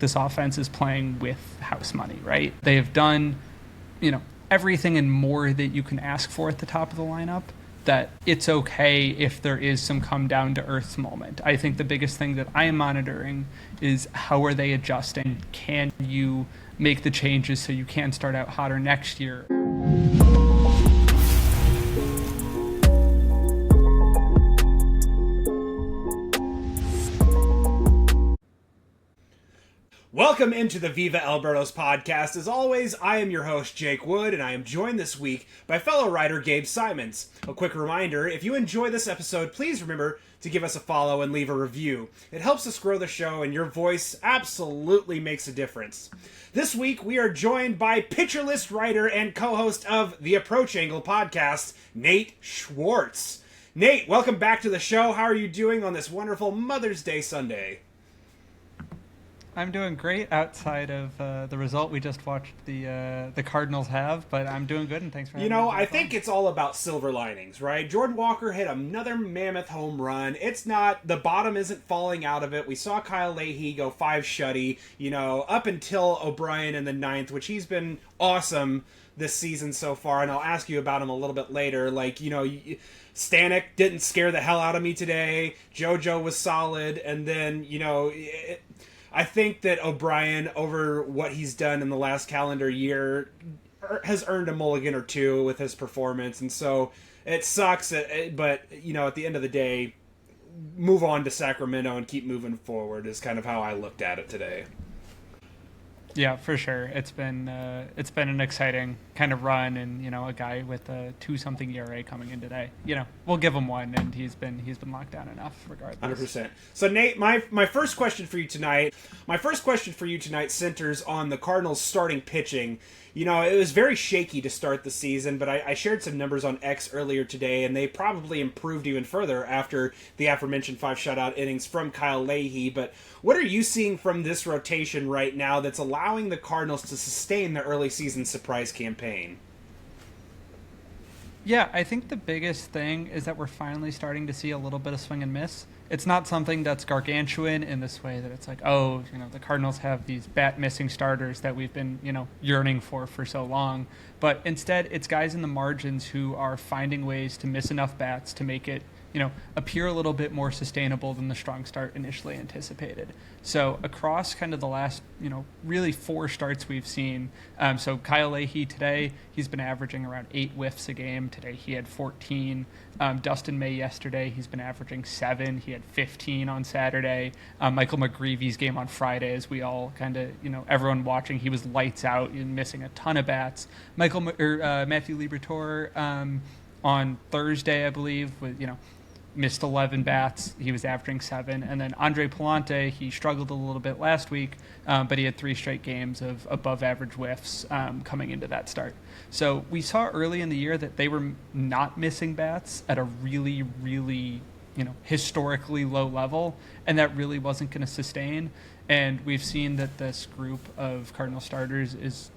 this offense is playing with house money, right? They have done, everything and more that you can ask for at the top of the lineup, that it's okay if there is some come down to earth moment. I think the biggest thing that I am monitoring is how are they adjusting? Can you make the changes so you can start out hotter next year? Welcome into the Viva Albertos podcast. As always, I am your host, Jake Wood, and I am joined this week by fellow writer Gabe Simons. A quick reminder, if you enjoy this episode, please remember to give us a follow and leave a review. It helps us grow the show, and your voice absolutely makes a difference. This week, we are joined by Pitcher List writer and co-host of the Approach Angle podcast, Nate Schwartz. Nate, welcome back to the show. How are you doing on this wonderful Mother's Day Sunday? I'm doing great outside of the result we just watched the Cardinals have, but I'm doing good, and thanks for having me. I think it's all about silver linings, right? Jordan Walker hit another mammoth home run. It's not, the bottom isn't falling out of it. We saw Kyle Leahy go 5 shutty, up until O'Brien in the 9th, which he's been awesome this season so far, and I'll ask you about him a little bit later. Stanek didn't scare the hell out of me today. JoJo was solid, and then, I think that O'Brien, over what he's done in the last calendar year, has earned a mulligan or two with his performance. And so it sucks, but, at the end of the day, move on to Sacramento and keep moving forward is kind of how I looked at it today. Yeah, for sure. It's been an exciting kind of run, and a guy with a 2-something ERA coming in today. We'll give him one, and he's been locked down enough regardless. 100%. So Nate, my first question for you tonight centers on the Cardinals' starting pitching. It was very shaky to start the season, but I shared some numbers on X earlier today, and they probably improved even further after the aforementioned 5 shutout innings from Kyle Leahy. But what are you seeing from this rotation right now that's allowing the Cardinals to sustain their early season surprise campaign? Yeah, I think the biggest thing is that we're finally starting to see a little bit of swing and miss. It's not something that's gargantuan in this way that it's like, the Cardinals have these bat-missing starters that we've been, yearning for so long. But instead, it's guys in the margins who are finding ways to miss enough bats to make it, appear a little bit more sustainable than the strong start initially anticipated. So across kind of the last, really 4 starts we've seen, so Kyle Leahy today, he's been averaging around 8 whiffs a game. Today he had 14. Dustin May yesterday, he's been averaging 7. He had 15 on Saturday. Michael McGreevy's game on Friday, as we all kind of, everyone watching, he was lights out and missing a ton of bats. Matthew Liberatore on Thursday, I believe, with, missed 11 bats. He was averaging 7. And then Andre Palante, he struggled a little bit last week, but he had 3 straight games of above average whiffs coming into that start. So we saw early in the year that they were not missing bats at a really, really, historically low level, and that really wasn't going to sustain. And we've seen that this group of Cardinal starters is,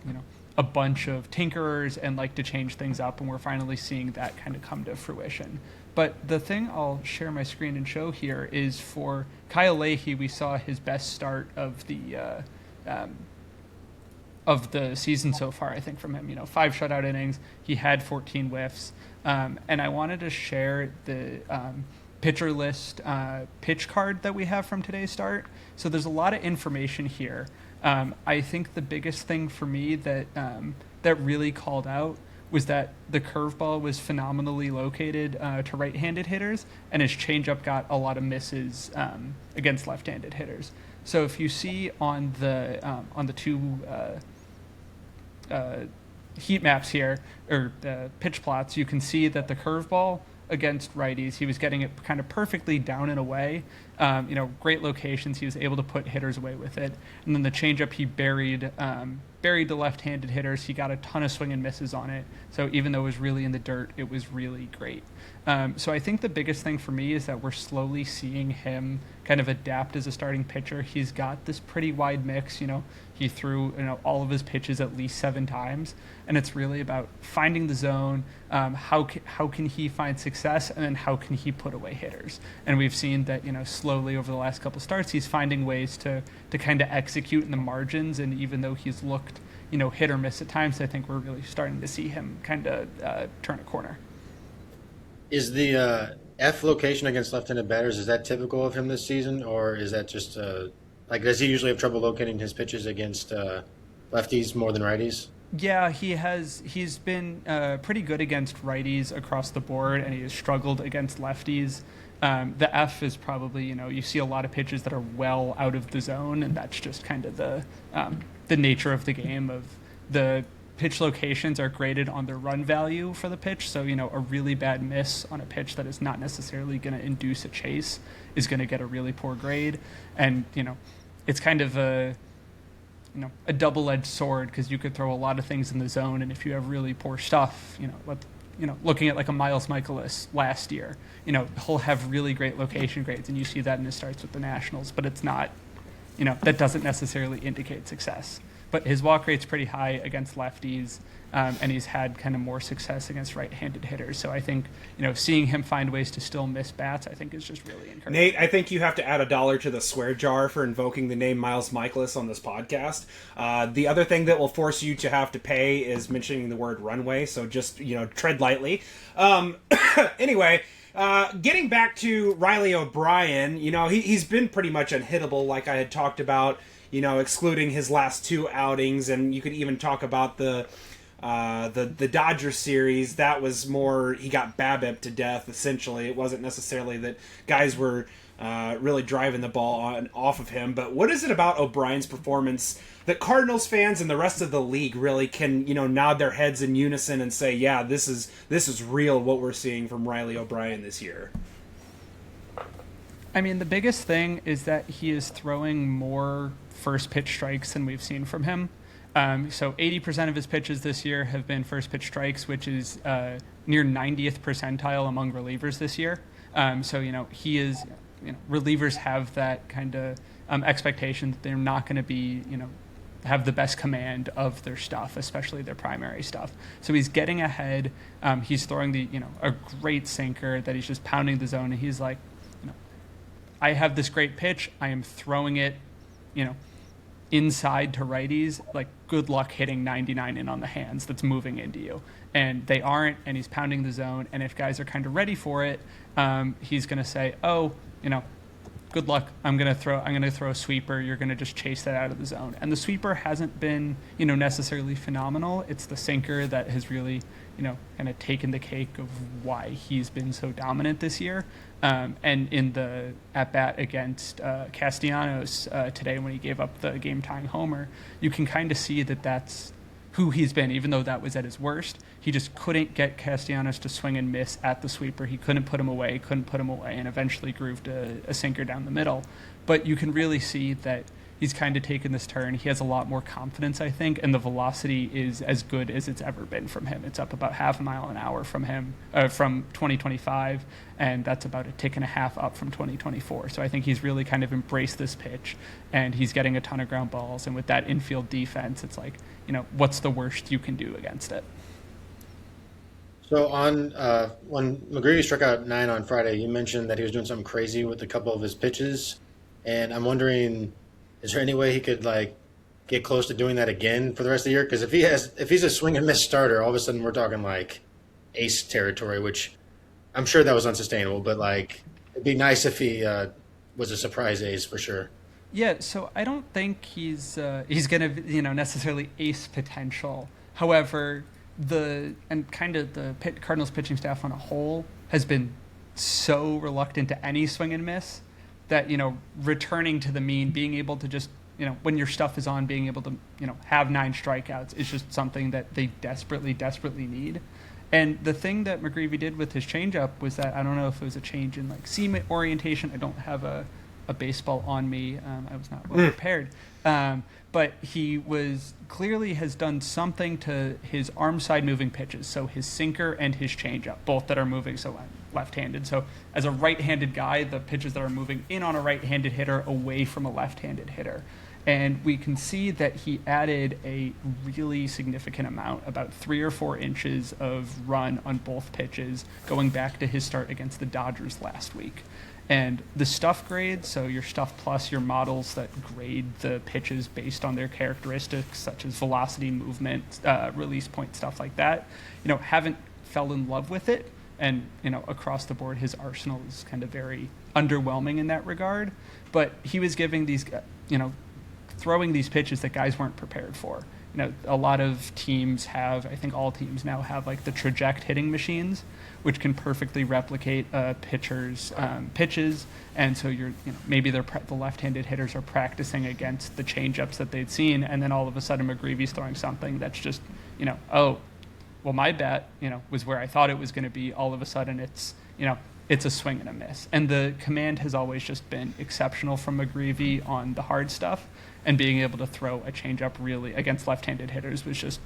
a bunch of tinkerers and like to change things up, and we're finally seeing that kind of come to fruition. But the thing I'll share my screen and show here is for Kyle Leahy, we saw his best start of the season so far, I think, from him. 5 shutout innings, he had 14 whiffs, and I wanted to share the pitcher list pitch card that we have from today's start. So there's a lot of information here. I think the biggest thing for me that really called out was that the curveball was phenomenally located to right-handed hitters, and his changeup got a lot of misses against left-handed hitters. So if you see on the 2 heat maps here, or the pitch plots, you can see that the curveball against righties, he was getting it kind of perfectly down and away. Great locations. He was able to put hitters away with it. And then the changeup, he buried the left-handed hitters. He got a ton of swing and misses on it. So even though it was really in the dirt, it was really great. So I think the biggest thing for me is that we're slowly seeing him kind of adapt as a starting pitcher. He's got this pretty wide mix. He threw all of his pitches at least 7 times, and it's really about finding the zone. How can he find success, and then how can he put away hitters? And we've seen that slowly over the last couple starts, he's finding ways to kind of execute in the margins. And even though he's looked, hit or miss at times, I think we're really starting to see him kind of turn a corner. Is the F location against left-handed batters, is that typical of him this season, or is that just does he usually have trouble locating his pitches against lefties more than righties? Yeah, he's been pretty good against righties across the board, and he has struggled against lefties. The F is probably, you see a lot of pitches that are well out of the zone, and that's just kind of the nature of the game. Of the pitch locations are graded on their run value for the pitch, so a really bad miss on a pitch that is not necessarily going to induce a chase is going to get a really poor grade, and it's kind of a double-edged sword, because you could throw a lot of things in the zone, and if you have really poor stuff, looking at like a Miles Michaelis last year, he'll have really great location grades, and you see that in his starts with the Nationals, but it's not, that doesn't necessarily indicate success. But his walk rate's pretty high against lefties, and he's had kind of more success against right-handed hitters. So I think, seeing him find ways to still miss bats, I think is just really encouraging. Nate, I think you have to add $1 to the swear jar for invoking the name Miles Michaelis on this podcast. The other thing that will force you to have to pay is mentioning the word runway, so just, tread lightly. Anyway, getting back to Riley O'Brien, he's been pretty much unhittable, like I had talked about, excluding his last 2 outings, and you could even talk about the Dodgers series. That was more, he got BABIP to death, essentially. It wasn't necessarily that guys were really driving the ball off of him. But what is it about O'Brien's performance that Cardinals fans and the rest of the league really can, nod their heads in unison and say, yeah, this is real, what we're seeing from Riley O'Brien this year? I mean, the biggest thing is that he is throwing more first pitch strikes than we've seen from him. So 80% of his pitches this year have been first pitch strikes, which is near 90th percentile among relievers this year. So, he is, relievers have that kind of expectation that they're not going to be, have the best command of their stuff, especially their primary stuff. So he's getting ahead. He's throwing a great sinker that he's just pounding the zone. And he's like, I have this great pitch. I am throwing it, inside to righties. Like, good luck hitting 99 in on the hands that's moving into you. And they aren't, and he's pounding the zone. And if guys are kind of ready for it, he's going to say, oh, good luck. I'm going to throw a sweeper. You're going to just chase that out of the zone. And the sweeper hasn't been, necessarily phenomenal. It's the sinker that has really, kind of taken the cake of why he's been so dominant this year. And in the at-bat against Castellanos today, when he gave up the game-tying homer, you can kind of see that that's who he's been, even though that was at his worst. He just couldn't get Castellanos to swing and miss at the sweeper. He couldn't put him away, and eventually grooved a sinker down the middle. But you can really see that he's kind of taken this turn. He has a lot more confidence, I think, and the velocity is as good as it's ever been from him. It's up about half a mile an hour from him, from 2025, and that's about a tick and a half up from 2024. So I think he's really kind of embraced this pitch, and he's getting a ton of ground balls. And with that infield defense, it's like, what's the worst you can do against it? So on when McGreevy struck out 9 on Friday, you mentioned that he was doing something crazy with a couple of his pitches, and I'm wondering, is there any way he could get close to doing that again for the rest of the year? Because if he's a swing and miss starter, all of a sudden we're talking ace territory, which I'm sure that was unsustainable. But it'd be nice if he was a surprise ace for sure. Yeah, so I don't think he's gonna necessarily ace potential. However, the Cardinals pitching staff on a whole has been so reluctant to any swing and miss that, returning to the mean, being able to just, when your stuff is on, being able to, have 9 strikeouts is just something that they desperately, desperately need. And the thing that McGreevy did with his changeup was that, I don't know if it was a change in seam orientation. I don't have a baseball on me. I was not well prepared. But he clearly has done something to his arm side moving pitches. So his sinker and his changeup, both that are moving. So I'm left-handed. So as a right-handed guy, the pitches that are moving in on a right-handed hitter, away from a left-handed hitter. And we can see that he added a really significant amount, about 3 or 4 inches of run on both pitches, going back to his start against the Dodgers last week. And the stuff grade, so your stuff plus, your models that grade the pitches based on their characteristics, such as velocity, movement, release point, stuff like that, haven't fell in love with it. And, across the board, his arsenal is kind of very underwhelming in that regard. But he was giving these, throwing these pitches that guys weren't prepared for. A lot of teams have, I think all teams now have, like the traject hitting machines, which can perfectly replicate a pitcher's pitches. And so maybe the left-handed hitters are practicing against the changeups that they'd seen, and then all of a sudden McGreevy's throwing something that's just, oh, well, my bat, was where I thought it was going to be. All of a sudden it's a swing and a miss. And the command has always just been exceptional from McGreevy on the hard stuff, and being able to throw a changeup really against left-handed hitters was just,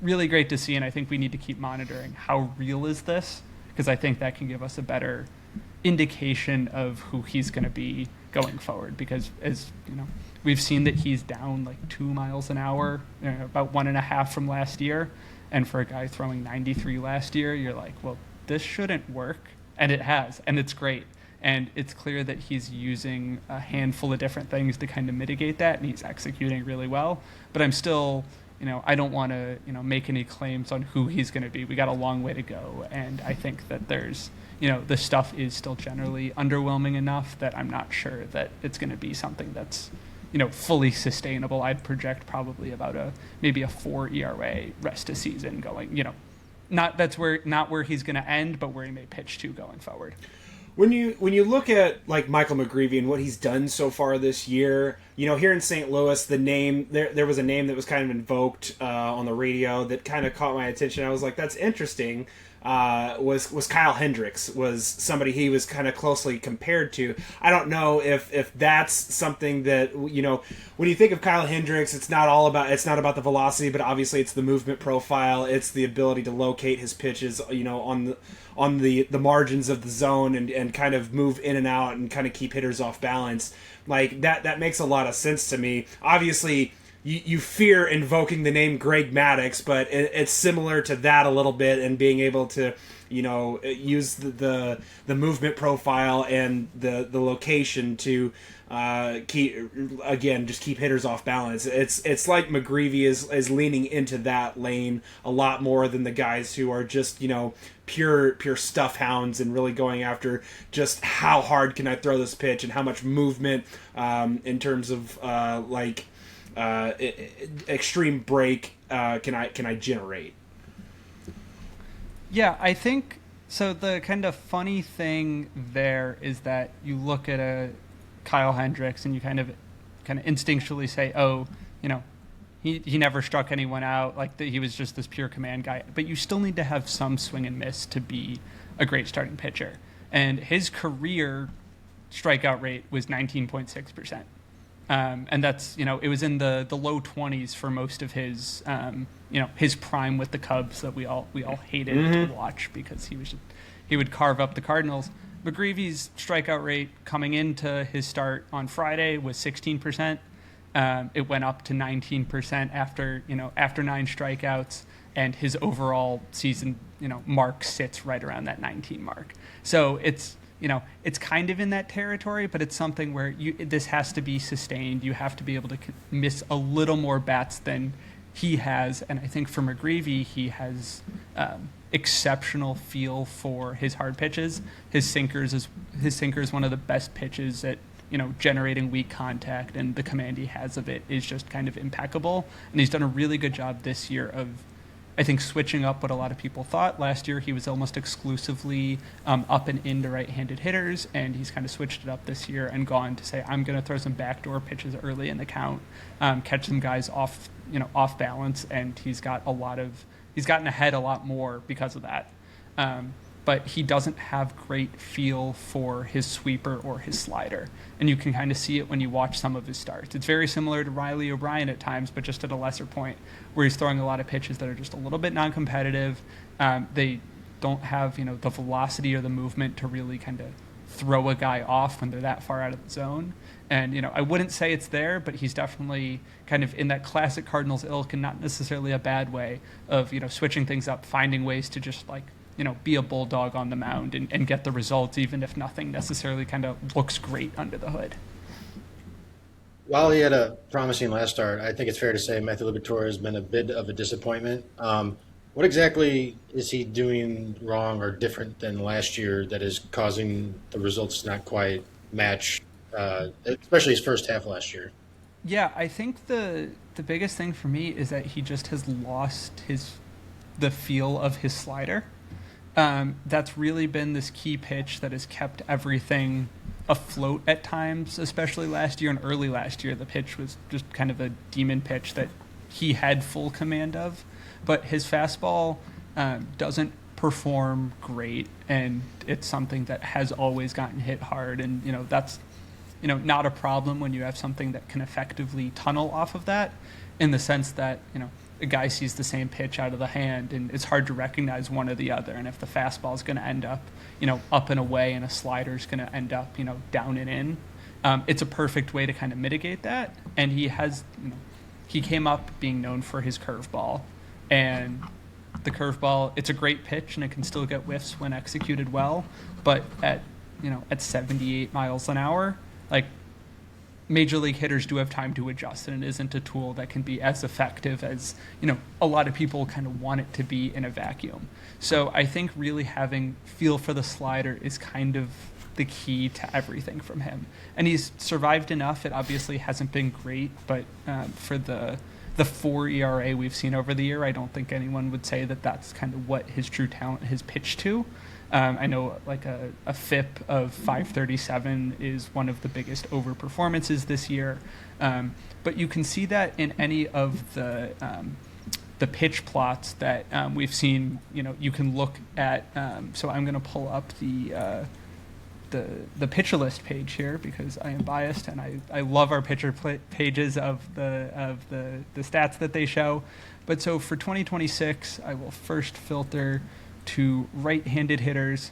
really great to see. And I think we need to keep monitoring how real is this, because I think that can give us a better indication of who he's going to be going forward. Because as we've seen that he's down like 2 miles an hour, about 1.5 from last year. And for a guy throwing 93 last year, you're like, well, this shouldn't work. And it has, and it's great. And it's clear that he's using a handful of different things to kind of mitigate that, and he's executing really well. But I'm still, I don't want to, make any claims on who he's going to be. We got a long way to go, and I think that there's, the stuff is still generally underwhelming enough that I'm not sure that it's going to be something that's, fully sustainable. I'd project probably about maybe a 4 ERA rest of season going, not where he's going to end, but where he may pitch to going forward. When you look at like Michael McGreevy and what he's done so far this year, here in St. Louis, the name there was a name that was kind of invoked on the radio that kind of caught my attention. I was like, that's interesting. Was Kyle Hendricks, was somebody he was kind of closely compared to. I don't know if that's something that, when you think of Kyle Hendricks, it's not about the velocity, but obviously it's the movement profile, it's the ability to locate his pitches, on the margins of the zone and kind of move in and out and kind of keep hitters off balance. Like that makes a lot of sense to me. Obviously, you fear invoking the name Greg Maddux, but it's similar to that a little bit, and being able to, use the movement profile and the location to keep hitters off balance. It's like McGreevy is leaning into that lane a lot more than the guys who are just, pure stuff hounds and really going after just how hard can I throw this pitch and how much movement in terms of extreme break can I generate. Yeah, I think so. The kind of funny thing there is that you look at a Kyle Hendricks and you kind of instinctually say, oh, he never struck anyone out, like he was just this pure command guy. But you still need to have some swing and miss to be a great starting pitcher. And his career strikeout rate was 19.6%. And that's, it was in the low 20s for most of his, his prime with the Cubs that we all hated to watch, because he would carve up the Cardinals. McGreevy's strikeout rate coming into his start on Friday was 16%. It went up to 19% after 9 strikeouts, and his overall season, mark sits right around that 19 mark. So it's kind of in that territory, but it's something where this has to be sustained. You have to be able to miss a little more bats than he has, and I think for McGreevy, he has exceptional feel for his hard pitches. His sinker is one of the best pitches at generating weak contact, and the command he has of it is just kind of impeccable. And he's done a really good job this year of, I think, switching up what a lot of people thought. Last year, he was almost exclusively up and into right-handed hitters, and he's kind of switched it up this year and gone to say, I'm going to throw some backdoor pitches early in the count, catch some guys off balance, and he's gotten ahead a lot more because of that. But he doesn't have great feel for his sweeper or his slider. And you can kind of see it when you watch some of his starts. It's very similar to Riley O'Brien at times, but just at a lesser point, where he's throwing a lot of pitches that are just a little bit non-competitive. They don't have, the velocity or the movement to really kind of throw a guy off when they're that far out of the zone. And, I wouldn't say it's there, but he's definitely kind of in that classic Cardinals ilk, and not necessarily a bad way of, switching things up, finding ways to just be a bulldog on the mound and get the results, even if nothing necessarily kind of looks great under the hood. While he had a promising last start, I think it's fair to say Matthew Liberatore has been a bit of a disappointment. What exactly is he doing wrong or different than last year that is causing the results to not quite match, especially his first half last year? Yeah, I think the biggest thing for me is that he just has lost the feel of his slider. That's really been this key pitch that has kept everything afloat at times, especially last year and early last year. The pitch was just kind of a demon pitch that he had full command of, but his fastball doesn't perform great, and it's something that has always gotten hit hard, and that's not a problem when you have something that can effectively tunnel off of that, in the sense that a guy sees the same pitch out of the hand and it's hard to recognize one or the other. And if the fastball is going to end up, up and away, and a slider is going to end up, down and in, it's a perfect way to kind of mitigate that. And he came up being known for his curveball, and the curveball, it's a great pitch and it can still get whiffs when executed well, but at 78 miles an hour, like, major league hitters do have time to adjust, and it isn't a tool that can be as effective as a lot of people kind of want it to be in a vacuum. So I think really having feel for the slider is kind of the key to everything from him, and he's survived enough. It obviously hasn't been great, but for the 4 ERA we've seen over the year, I don't think anyone would say that that's kind of what his true talent has pitched to. I know like a FIP of 537 is one of the biggest over performances this year, but you can see that in any of the pitch plots that we've seen. You can look at. So I'm going to pull up the pitcher list page here because I am biased and I love our pitcher pages of the stats that they show. But so for 2026, I will first filter to right-handed hitters,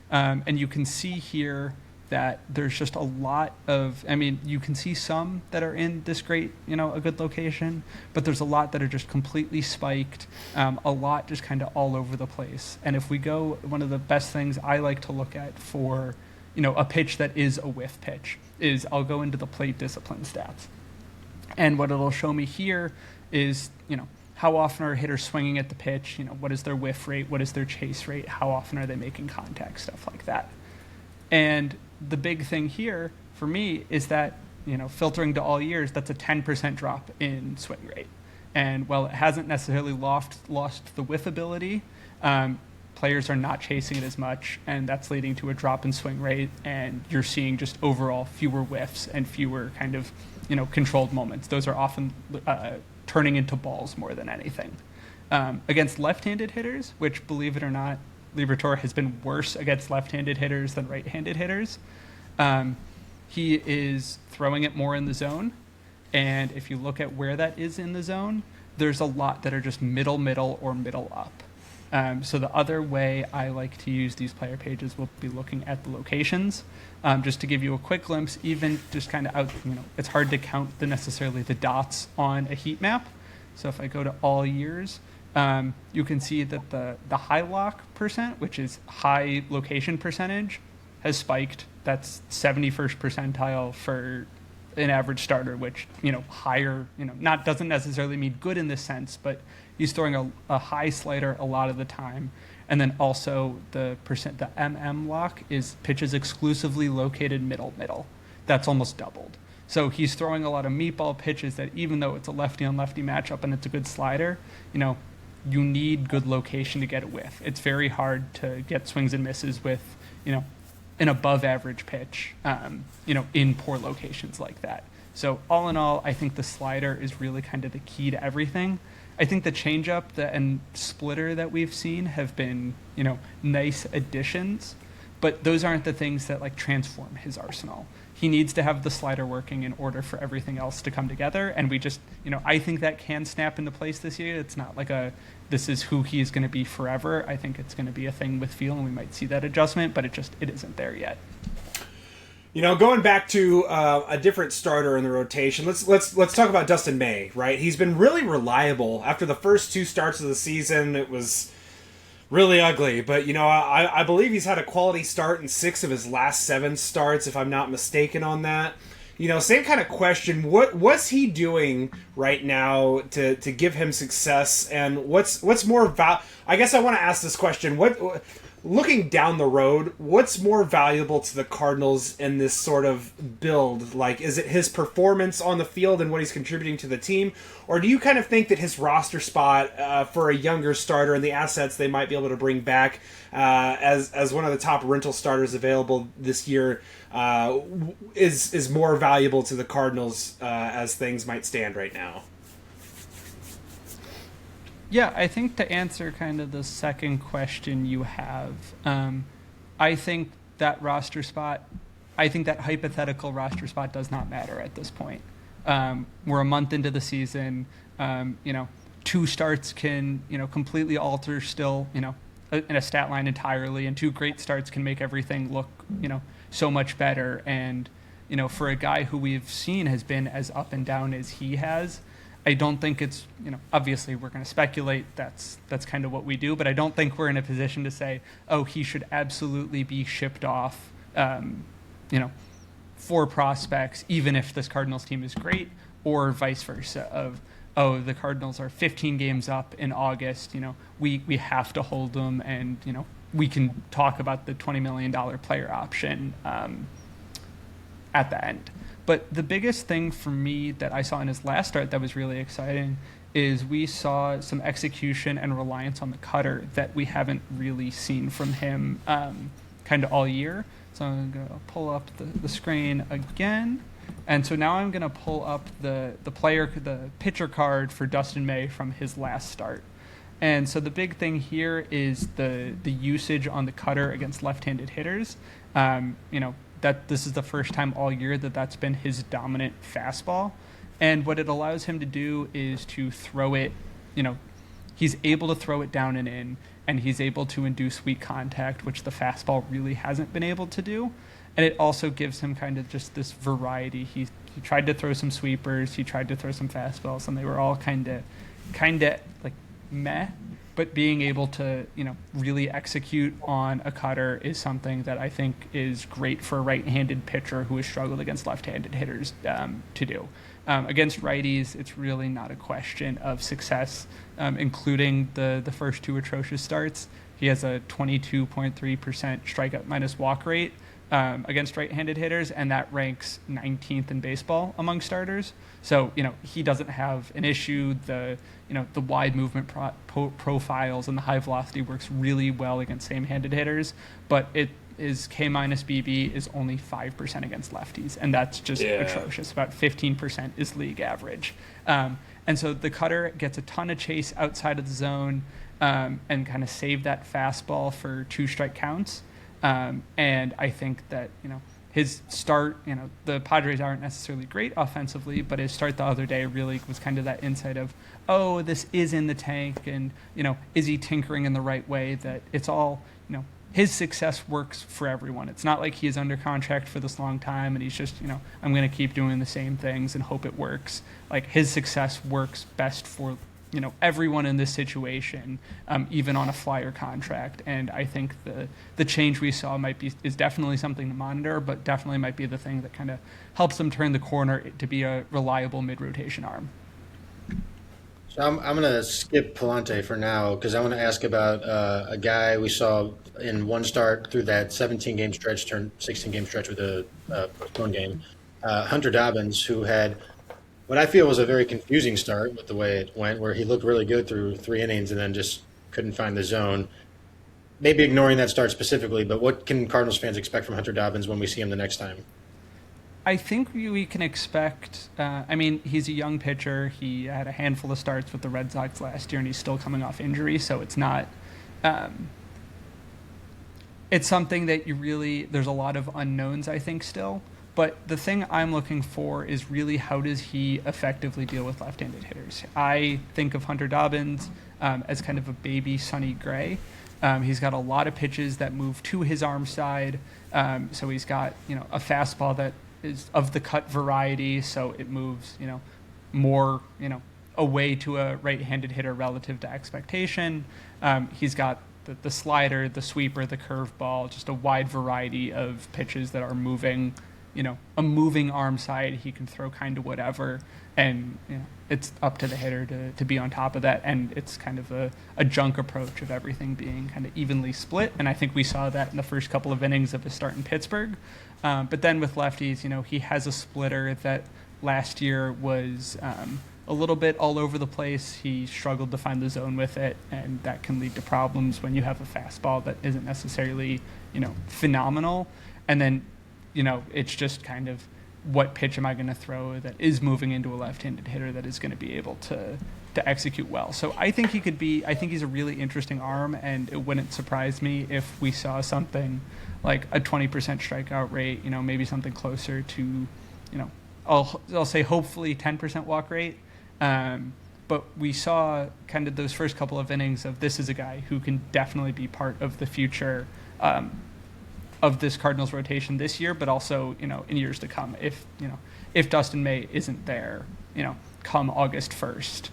and you can see here that there's just a lot of, you can see some that are in this great, a good location, but there's a lot that are just completely spiked, a lot just kind of all over the place. And if we go, one of the best things I like to look at for, a pitch that is a whiff pitch is I'll go into the plate discipline stats. And what it'll show me here is, how often are hitters swinging at the pitch? What is their whiff rate? What is their chase rate? How often are they making contact? Stuff like that. And the big thing here for me is that, filtering to all years, that's a 10% drop in swing rate. And while it hasn't necessarily lost the whiff ability, players are not chasing it as much, and that's leading to a drop in swing rate, and you're seeing just overall fewer whiffs and fewer kind of, controlled moments. Those are often turning into balls more than anything. Against left-handed hitters, which, believe it or not, Liberatore has been worse against left-handed hitters than right-handed hitters. He is throwing it more in the zone, and if you look at where that is in the zone, there's a lot that are just middle, or middle up. So the other way I like to use these player pages will be looking at the locations. Just to give you a quick glimpse, even just kind of out, it's hard to count necessarily the dots on a heat map. So if I go to all years, you can see that the high lock percent, which is high location percentage, has spiked. That's 71st percentile for an average starter, which, higher, doesn't necessarily mean good in this sense, but he's throwing a high slider a lot of the time. And then also the lock is pitches exclusively located middle. That's almost doubled. So he's throwing a lot of meatball pitches that, even though it's a lefty on lefty matchup and it's a good slider, you need good location to get it with. It's very hard to get swings and misses with, an above average pitch, in poor locations like that. So all in all, I think the slider is really kind of the key to everything. I think the changeup and splitter that we've seen have been, nice additions, but those aren't the things that like transform his arsenal. He needs to have the slider working in order for everything else to come together. And we just, I think that can snap into place this year. It's not like this is who he is going to be forever. I think it's going to be a thing with feel, and we might see that adjustment, but it isn't there yet. Going back to a different starter in the rotation, let's talk about Dustin May, right? He's been really reliable. After the first two starts of the season, it was really ugly. But I believe he's had a quality start in 6 of his last 7 starts, if I'm not mistaken on that. Same kind of question. What's he doing right now to give him success, and what's more I guess I want to ask this question. What looking down the road, what's more valuable to the Cardinals in this sort of build? Like, is it his performance on the field and what he's contributing to the team? Or do you kind of think that his roster spot for a younger starter and the assets they might be able to bring back as one of the top rental starters available this year is more valuable to the Cardinals as things might stand right now? Yeah, I think to answer kind of the second question you have, I think that roster spot, I think that hypothetical roster spot does not matter at this point. We're a month into the season. 2 starts can, completely alter still, in a stat line entirely, and 2 great starts can make everything look, so much better. And, for a guy who we've seen has been as up and down as he has, I don't think it's, obviously we're going to speculate. That's kind of what we do, but I don't think we're in a position to say, oh, he should absolutely be shipped off, for prospects, even if this Cardinals team is great, or vice versa of, oh, the Cardinals are 15 games up in August, we have to hold them, and, we can talk about the $20 million player option at the end. But the biggest thing for me that I saw in his last start that was really exciting is we saw some execution and reliance on the cutter that we haven't really seen from him kind of all year. So I'm going to pull up the screen again. And so now I'm going to pull up the pitcher card for Dustin May from his last start. And so the big thing here is the usage on the cutter against left-handed hitters. That this is the first time all year that's been his dominant fastball. And what it allows him to do is to throw it, he's able to throw it down and in, and he's able to induce weak contact, which the fastball really hasn't been able to do. And it also gives him kind of just this variety. He tried to throw some sweepers, he tried to throw some fastballs, and they were all kind of like meh. But being able to, really execute on a cutter is something that I think is great for a right-handed pitcher who has struggled against left-handed hitters to do. Against righties, it's really not a question of success, including the first 2 atrocious starts. He has a 22.3% strikeout minus walk rate against right-handed hitters, and that ranks 19th in baseball among starters. So, he doesn't have an issue. The wide movement profiles and the high velocity works really well against same-handed hitters, but his K minus BB is only 5% against lefties, and that's just atrocious. About 15% is league average. And so the cutter gets a ton of chase outside of the zone and kind of save that fastball for 2-strike counts. And I think that, his start, the Padres aren't necessarily great offensively, but his start the other day really was kind of that insight of, oh, this is in the tank, and, is he tinkering in the right way, that it's all, his success works for everyone. It's not like he is under contract for this long time and he's just, I'm going to keep doing the same things and hope it works. Like, his success works best for, everyone in this situation, even on a flyer contract. And I think the change we saw is definitely something to monitor, but definitely might be the thing that kind of helps them turn the corner to be a reliable mid-rotation arm. So I'm going to skip Palante for now because I want to ask about a guy we saw in one start through that 17-game stretch, turned 16-game stretch with a postponed game, Hunter Dobbins, who had what I feel was a very confusing start with the way it went, where he looked really good through 3 innings and then just couldn't find the zone. Maybe ignoring that start specifically, but what can Cardinals fans expect from Hunter Dobbins when we see him the next time? I think we can expect, he's a young pitcher. He had a handful of starts with the Red Sox last year, and he's still coming off injury, so it's not, it's something that there's a lot of unknowns, I think, still. But the thing I'm looking for is really how does he effectively deal with left-handed hitters. I think of Hunter Dobbins as kind of a baby Sonny Gray. He's got a lot of pitches that move to his arm side. So he's got, a fastball that is of the cut variety, so it moves, more, away to a right-handed hitter relative to expectation. He's got the slider, the sweeper, the curveball, just a wide variety of pitches that are moving, a moving arm side. He can throw kind of whatever, and it's up to the hitter to be on top of that. And it's kind of a junk approach of everything being kind of evenly split. And I think we saw that in the first couple of innings of his start in Pittsburgh. But then with lefties, he has a splitter that last year was a little bit all over the place. He struggled to find the zone with it, and that can lead to problems when you have a fastball that isn't necessarily, phenomenal. And then, it's just kind of what pitch am I going to throw that is moving into a left-handed hitter that is going to be able to execute well. So I think I think he's a really interesting arm, and it wouldn't surprise me if we saw something like a 20% strikeout rate, maybe something closer to, I'll say hopefully 10% walk rate. But we saw kind of those first couple of innings of this is a guy who can definitely be part of the future of this Cardinals rotation this year, but also, in years to come, if Dustin May isn't there, come August 1st.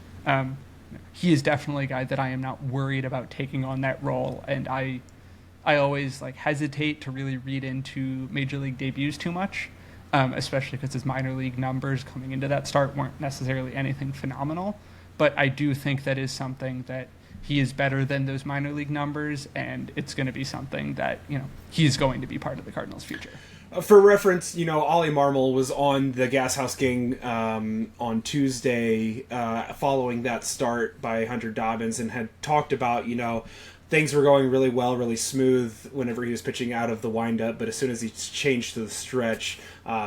He is definitely a guy that I am not worried about taking on that role. And I always hesitate to really read into major league debuts too much. Especially because his minor league numbers coming into that start weren't necessarily anything phenomenal. But I do think that is something that he is better than those minor league numbers, and it's going to be something that, he's going to be part of the Cardinals' future. For reference, Ollie Marmol was on the Gas House King on Tuesday following that start by Hunter Dobbins, and had talked about, things were going really well, really smooth whenever he was pitching out of the windup, but as soon as he changed to the stretch,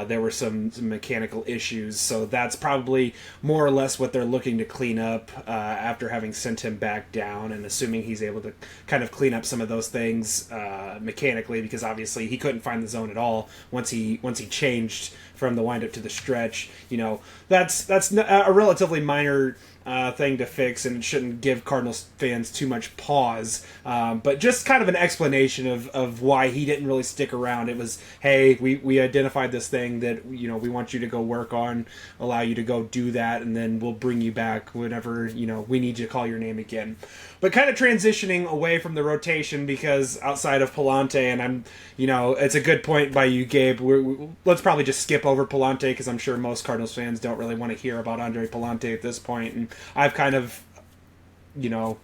there were some mechanical issues. So that's probably more or less what they're looking to clean up after having sent him back down, and assuming he's able to kind of clean up some of those things mechanically, because obviously he couldn't find the zone at all once he changed from the windup to the stretch. That's a relatively minor thing to fix, and it shouldn't give Cardinals fans too much pause. But just kind of an explanation of why he didn't really stick around. It was, hey, we identified this thing that we want you to go work on, allow you to go do that, and then we'll bring you back whenever we need you to call your name again. But kind of transitioning away from the rotation, because outside of Palante, and I'm, it's a good point by you, Gabe. Let's probably just skip over Palante, because I'm sure most Cardinals fans don't really want to hear about Andre Palante at this point, and I've kind of,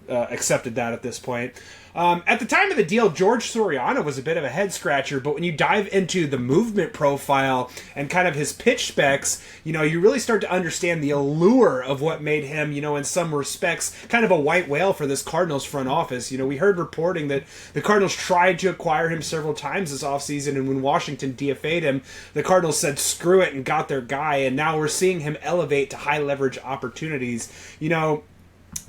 accepted that at this point. At the time of the deal, George Soriano was a bit of a head scratcher, but when you dive into the movement profile and kind of his pitch specs, you really start to understand the allure of what made him, in some respects, kind of a white whale for this Cardinals front office. We heard reporting that the Cardinals tried to acquire him several times this offseason, and when Washington DFA'd him, the Cardinals said screw it and got their guy, and now we're seeing him elevate to high leverage opportunities.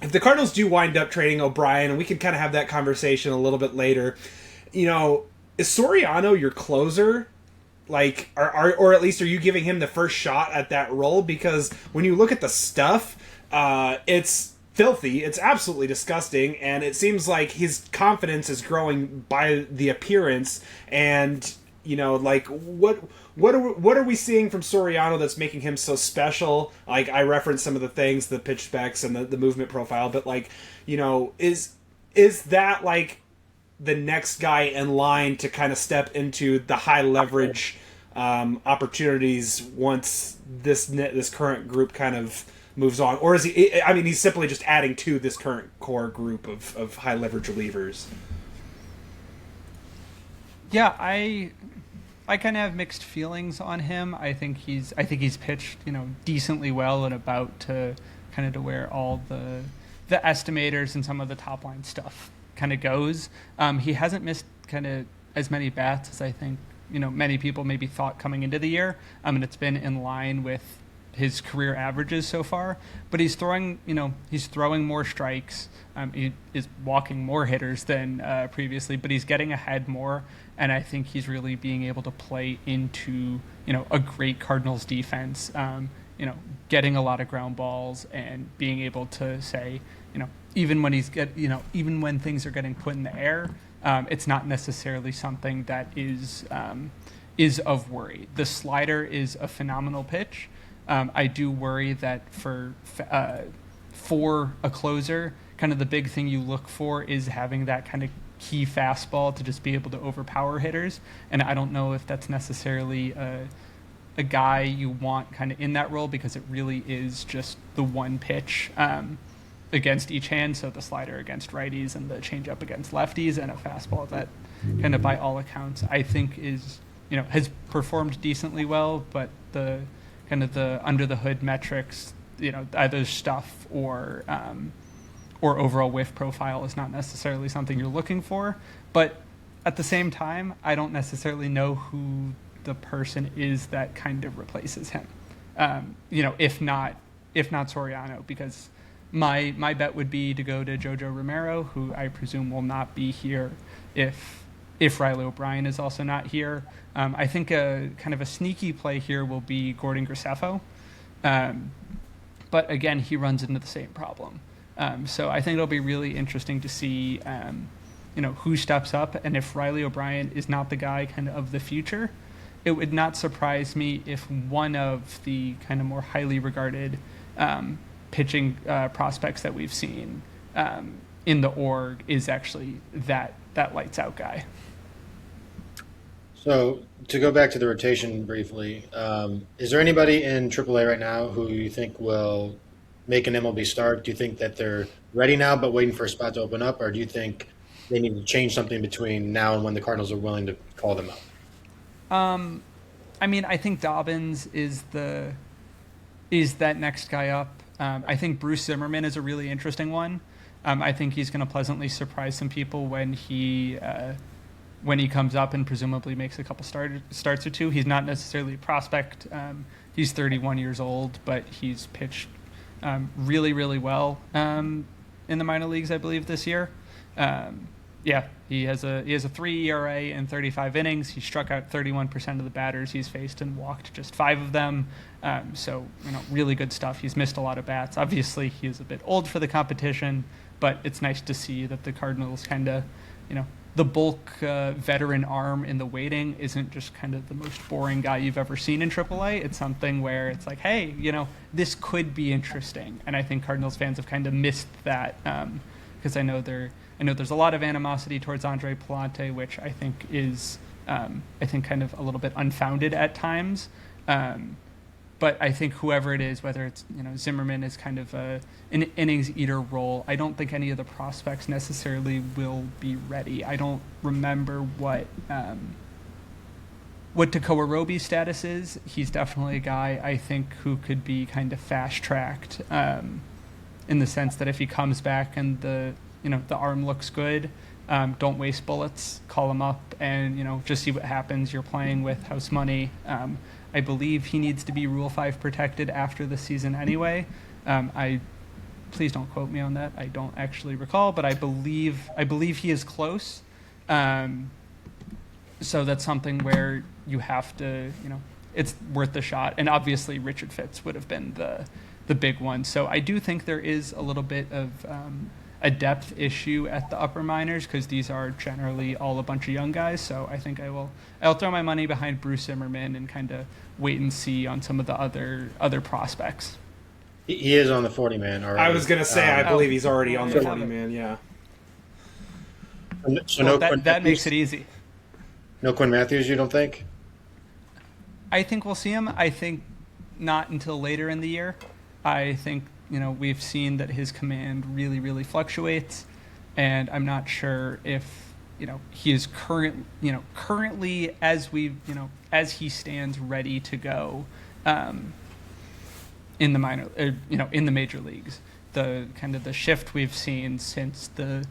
If the Cardinals do wind up trading O'Brien, and we can kind of have that conversation a little bit later, is Soriano your closer? Or at least are you giving him the first shot at that role? Because when you look at the stuff, it's filthy. It's absolutely disgusting, and it seems like his confidence is growing by the appearance. And what are we seeing from Soriano that's making him so special? I referenced some of the things, the pitch specs and the movement profile, but is that the next guy in line to kind of step into the high leverage opportunities once this current group kind of moves on? Or is he, he's simply just adding to this current core group of high leverage relievers? Yeah, I kind of have mixed feelings on him. I think he's pitched, decently well and about to kind of to where all the estimators and some of the top line stuff kind of goes. He hasn't missed kind of as many bats as I think, many people maybe thought coming into the year. And it's been in line with his career averages so far, but he's throwing more strikes. He is walking more hitters than previously, but he's getting ahead more. And I think he's really being able to play into, a great Cardinals defense, getting a lot of ground balls and being able to say, even when even when things are getting put in the air, it's not necessarily something that is of worry. The slider is a phenomenal pitch. I do worry that for a closer, kind of the big thing you look for is having that kind of key fastball to just be able to overpower hitters. And I don't know if that's necessarily a guy you want kind of in that role, because it really is just the one pitch against each hand. So the slider against righties and the changeup against lefties, and a fastball that kind of by all accounts I think is, has performed decently well, but the kind of the under the hood metrics, either stuff or overall whiff profile is not necessarily something you're looking for. But at the same time, I don't necessarily know who the person is that kind of replaces him. If not Soriano, because my bet would be to go to Jojo Romero, who I presume will not be here if Riley O'Brien is also not here. I think a kind of a sneaky play here will be Gordon Graceffo. But again, he runs into the same problem. So I think it'll be really interesting to see, who steps up, and if Riley O'Brien is not the guy kind of the future, it would not surprise me if one of the kind of more highly regarded pitching prospects that we've seen in the org is actually that lights out guy. So to go back to the rotation briefly, is there anybody in AAA right now who you think will make an MLB start? Do you think that they're ready now but waiting for a spot to open up, or do you think they need to change something between now and when the Cardinals are willing to call them up? I think Dobbins is that next guy up. I think Bruce Zimmerman is a really interesting one. I think he's going to pleasantly surprise some people when he comes up and presumably makes a couple starts or two. He's not necessarily a prospect. He's 31 years old, but he's pitched really, really well in the minor leagues, I believe, this year. He has a 3 ERA in 35 innings. He struck out 31% of the batters he's faced and walked just 5 of them. Really good stuff. He's missed a lot of bats. Obviously, he is a bit old for the competition, but it's nice to see that the Cardinals kind of, the bulk veteran arm in the waiting isn't just kind of the most boring guy you've ever seen in AAA. It's something where it's like, hey, this could be interesting. And I think Cardinals fans have kind of missed that because I know there's a lot of animosity towards Andre Palante, which I think is kind of a little bit unfounded at times. But I think whoever it is, whether it's Zimmerman is kind of an innings eater role, I don't think any of the prospects necessarily will be ready. I don't remember what Tekoa Roby's status is. He's definitely a guy I think who could be kind of fast tracked in the sense that if he comes back and the arm looks good, don't waste bullets, call him up and just see what happens. You're playing with house money. I believe he needs to be Rule 5 protected after the season anyway. Please don't quote me on that. I don't actually recall, but I believe he is close. So that's something where you have to, it's worth the shot. And obviously Richard Fitz would have been the big one. So I do think there is a little bit of a depth issue at the upper minors because these are generally all a bunch of young guys. So I think I'll throw my money behind Bruce Zimmerman and kind of wait and see on some of the other prospects. He is on the 40-man already. I was going to say, I believe he's already on the 40-man, yeah. So that makes it easy. No Quinn Matthews, you don't think? I think we'll see him. I think not until later in the year. I think we've seen that his command really, really fluctuates, and I'm not sure if he is currently as he stands ready to go in the major leagues. The kind of the shift we've seen since the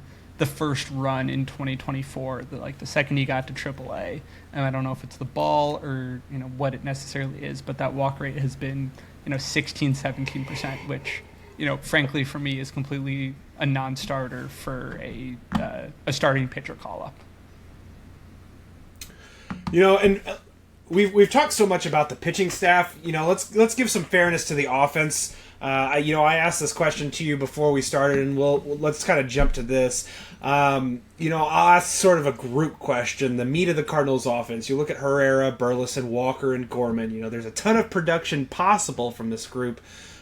first run in 2024, the second he got to AAA, and I don't know if it's the ball or what it necessarily is, but that walk rate has been 16-17%, which frankly for me is completely a non-starter for a starting pitcher call-up. And we've talked so much about the pitching staff. Let's give some fairness to the offense. I asked this question to you before we started, and let's kind of jump to this. I'll ask sort of a group question. The meat of the Cardinals' offense. You look at Herrera, Burleson, Walker, and Gorman. There's a ton of production possible from this group.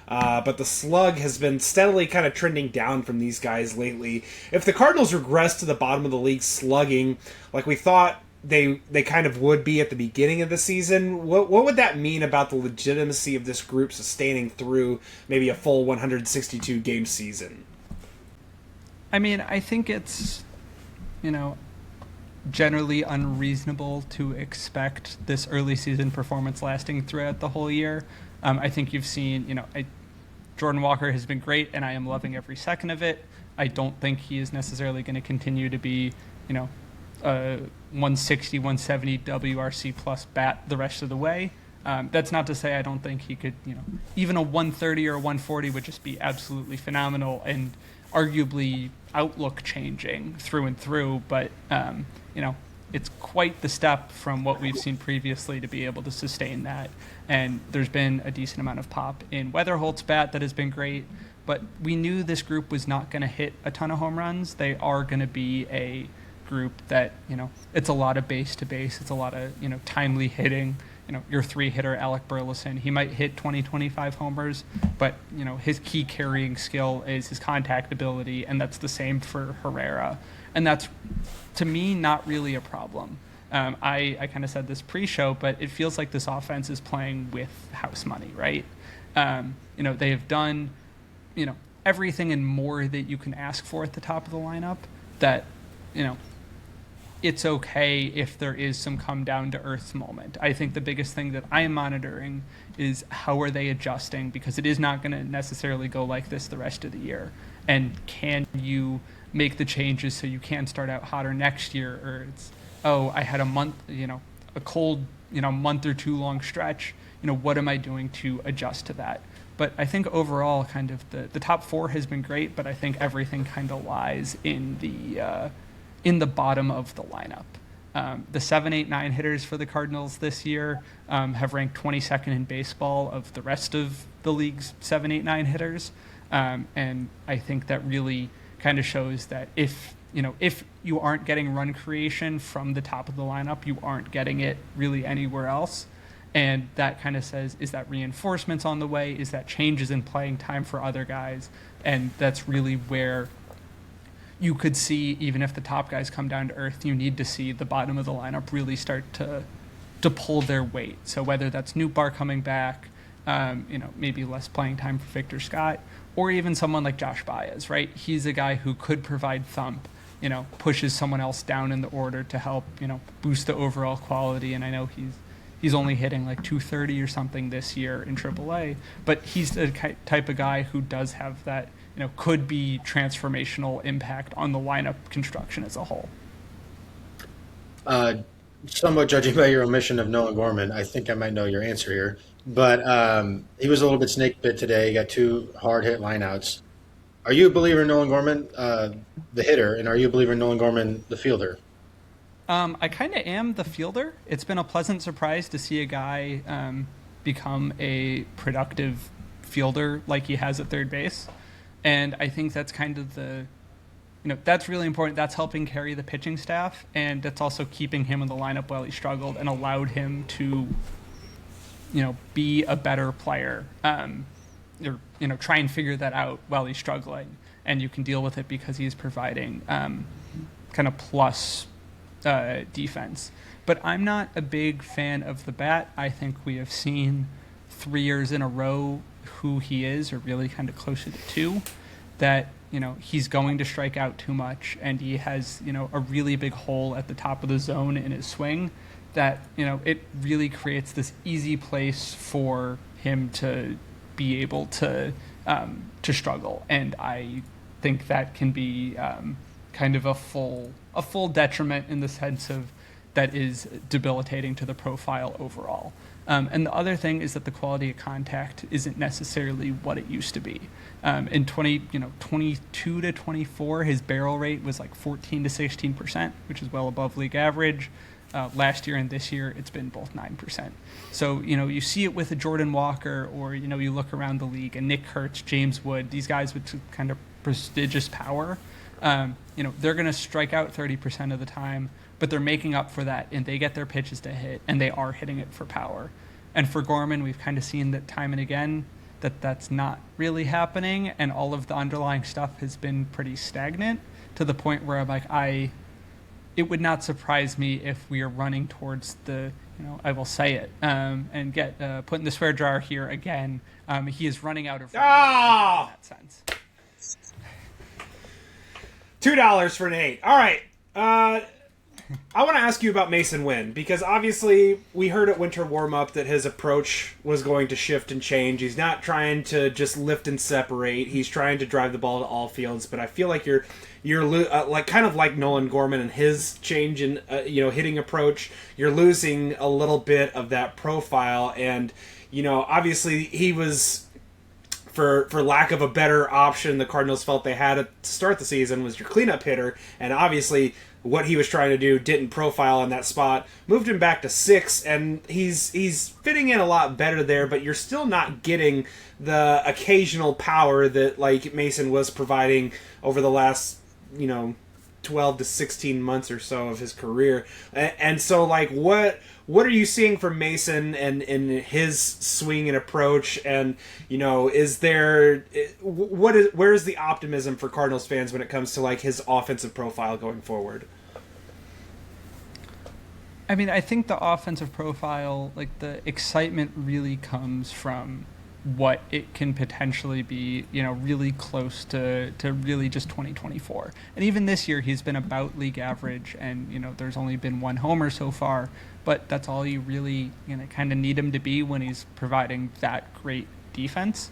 But the slug has been steadily kind of trending down from these guys lately. If the Cardinals regress to the bottom of the league slugging, like we thought they kind of would be at the beginning of the season, what would that mean about the legitimacy of this group sustaining through maybe a full 162 game season? I mean, I think it's, you know, generally unreasonable to expect this early season performance lasting throughout the whole year. I think you've seen, Jordan Walker has been great, and I am loving every second of it. I don't think he is necessarily going to continue to be, a 160, 170 WRC plus bat the rest of the way. That's not to say I don't think he could, even a 130 or a 140 would just be absolutely phenomenal and arguably outlook changing through and through. But, it's quite the step from what we've seen previously to be able to sustain that. And there's been a decent amount of pop in Weatherholt's bat that has been great. But we knew this group was not going to hit a ton of home runs. They are going to be a group that, it's a lot of base to base. It's a lot of, timely hitting. Your 3-hitter, Alec Burleson, he might hit 20, 25 homers, but, his key carrying skill is his contact ability, and that's the same for Herrera. And that's, to me, not really a problem. I kind of said this pre-show, but it feels like this offense is playing with house money, right? They have done, everything and more that you can ask for at the top of the lineup that, it's okay if there is some come down to earth moment. I think the biggest thing that I am monitoring is how are they adjusting, because it is not going to necessarily go like this the rest of the year. And can you make the changes so you can start out hotter next year, or it's, I had a month, a cold, month or two long stretch, what am I doing to adjust to that? But I think overall kind of the top 4 has been great, but I think everything kind of lies in the bottom of the lineup. The 7, 8, 9 hitters for the Cardinals this year have ranked 22nd in baseball of the rest of the league's 7, 8, 9 hitters. And I think that really kind of shows that if you aren't getting run creation from the top of the lineup, you aren't getting it really anywhere else. And that kind of says, is that reinforcements on the way? Is that changes in playing time for other guys? And that's really where you could see, even if the top guys come down to earth, you need to see the bottom of the lineup really start to pull their weight. So whether that's Nootbaar coming back, maybe less playing time for Victor Scott, or even someone like Josh Baez, right? He's a guy who could provide thump, pushes someone else down in the order to help, boost the overall quality. And I know he's only hitting like 230 or something this year in AAA, but he's the type of guy who does have that, could be transformational impact on the lineup construction as a whole. Somewhat judging by your omission of Nolan Gorman, I think I might know your answer here. But he was a little bit snake bit today. He got 2 hard hit lineouts. Are you a believer in Nolan Gorman, the hitter, and are you a believer in Nolan Gorman, the fielder? I kind of am the fielder. It's been a pleasant surprise to see a guy become a productive fielder like he has at third base. And I think that's kind of that's really important. That's helping carry the pitching staff, and that's also keeping him in the lineup while he struggled and allowed him to, be a better player, or, try and figure that out while he's struggling. And you can deal with it because he's providing kind of plus defense. But I'm not a big fan of the bat. I think we have seen 3 years in a row who he is, or really kind of closer to 2, that, he's going to strike out too much, and he has, a really big hole at the top of the zone in his swing that, it really creates this easy place for him to be able to struggle. And I think that can be kind of a full detriment in the sense of that is debilitating to the profile overall. And the other thing is that the quality of contact isn't necessarily what it used to be. In 22 to 24, his barrel rate was like 14 to 16%, which is well above league average. Last year and this year, it's been both 9%. So, you see it with a Jordan Walker, or, you look around the league, and Nick Kurtz, James Wood, these guys with kind of prestigious power, they're going to strike out 30% of the time, but they're making up for that, and they get their pitches to hit, and they are hitting it for power. And for Gorman, we've kind of seen that time and again, that that's not really happening, and all of the underlying stuff has been pretty stagnant to the point where I'm like, it would not surprise me if we are running towards the, I will say it, and get put in the swear jar here again. He is running out of Ah! in that sense. $2 for Nate. All right. I want to ask you about Mason Wynn, because obviously we heard at winter warm-up that his approach was going to shift and change. He's not trying to just lift and separate. He's trying to drive the ball to all fields, but I feel like you're like kind of like Nolan Gorman and his change in hitting approach. You're losing a little bit of that profile, and obviously he was, for lack of a better option, the Cardinals felt they had to start the season, was your cleanup hitter, and obviously what he was trying to do didn't profile in that spot. Moved him back to 6, and he's fitting in a lot better there, but you're still not getting the occasional power that like Mason was providing over the last 12 to 16 months or so of his career. And so like what are you seeing from Mason and in his swing and approach? And is there where's the optimism for Cardinals fans when it comes to like his offensive profile going forward? I mean, I think the offensive profile, like the excitement really comes from what it can potentially be, really close to really just 2024. And even this year, he's been about league average, and, there's only been one homer so far, but that's all you really, kind of need him to be when he's providing that great defense.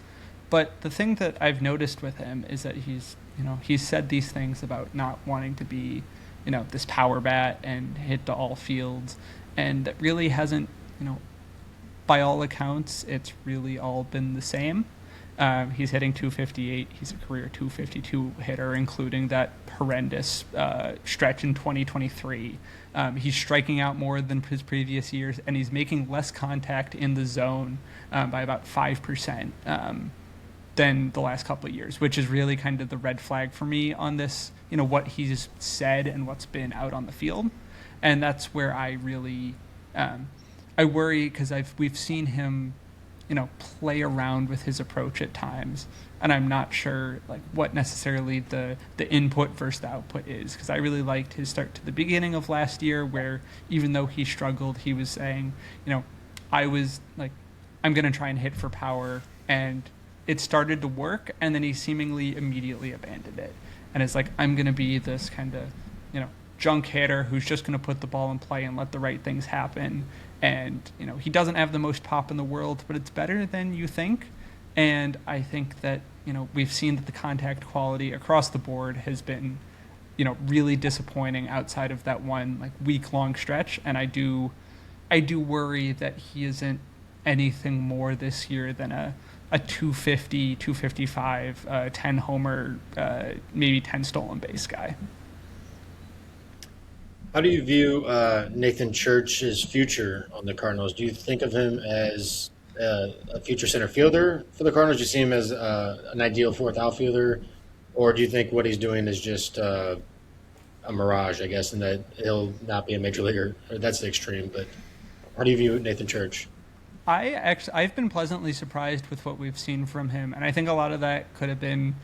But the thing that I've noticed with him is that he's said these things about not wanting to be, this power bat and hit to all fields, and that really hasn't, by all accounts, it's really all been the same. He's hitting 258. He's a career 252 hitter, including that horrendous stretch in 2023. He's striking out more than his previous years, and he's making less contact in the zone by about 5% than the last couple of years, which is really kind of the red flag for me on this, what he's said and what's been out on the field. And that's where I really... I worry because we've seen him, play around with his approach at times, and I'm not sure like what necessarily the input versus the output is, because I really liked his start to the beginning of last year, where even though he struggled, he was saying, I was like, I'm going to try and hit for power, and it started to work, and then he seemingly immediately abandoned it, and it's like, I'm going to be this kind of, junk hitter who's just going to put the ball in play and let the right things happen. And, he doesn't have the most pop in the world, but it's better than you think. And I think that, we've seen that the contact quality across the board has been, really disappointing outside of that one like week-long stretch. And I do worry that he isn't anything more this year than a 250, 255, 10 homer, maybe 10 stolen base guy. How do you view Nathan Church's future on the Cardinals? Do you think of him as a future center fielder for the Cardinals? Do you see him as an ideal fourth outfielder? Or do you think what he's doing is just a mirage, I guess, and that he'll not be a major leaguer? That's the extreme, but how do you view Nathan Church? I've been pleasantly surprised with what we've seen from him, and I think a lot of that could have been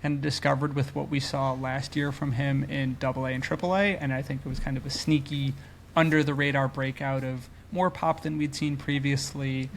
and discovered with what we saw last year from him in AA and AAA, and I think it was kind of a sneaky, under-the-radar breakout of more pop than we'd seen previously,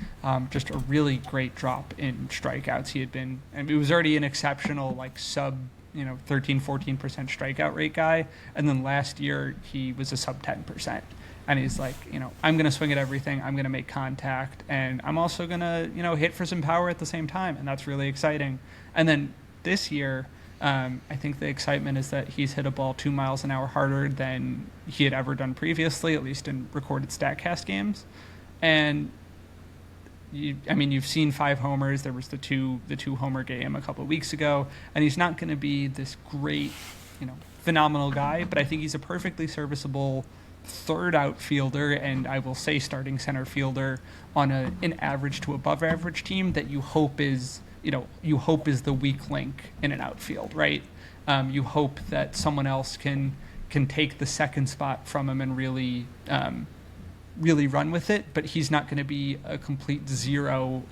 just a really great drop in strikeouts. He had been, and it was already an exceptional, like, sub, 13, 14% strikeout rate guy, and then last year he was a sub 10%. And he's like, I'm going to swing at everything, I'm going to make contact, and I'm also going to, hit for some power at the same time, and that's really exciting. And then this year, I think the excitement is that he's hit a ball 2 miles an hour harder than he had ever done previously, at least in recorded StatCast games. And you've seen 5 homers. There was the two homer game a couple of weeks ago, and he's not going to be this great, phenomenal guy, but I think he's a perfectly serviceable third outfielder, and I will say starting center fielder on an average to above average team that you hope is the weak link in an outfield, right? You hope that someone else can take the second spot from him and really run with it, but he's not going to be a complete zero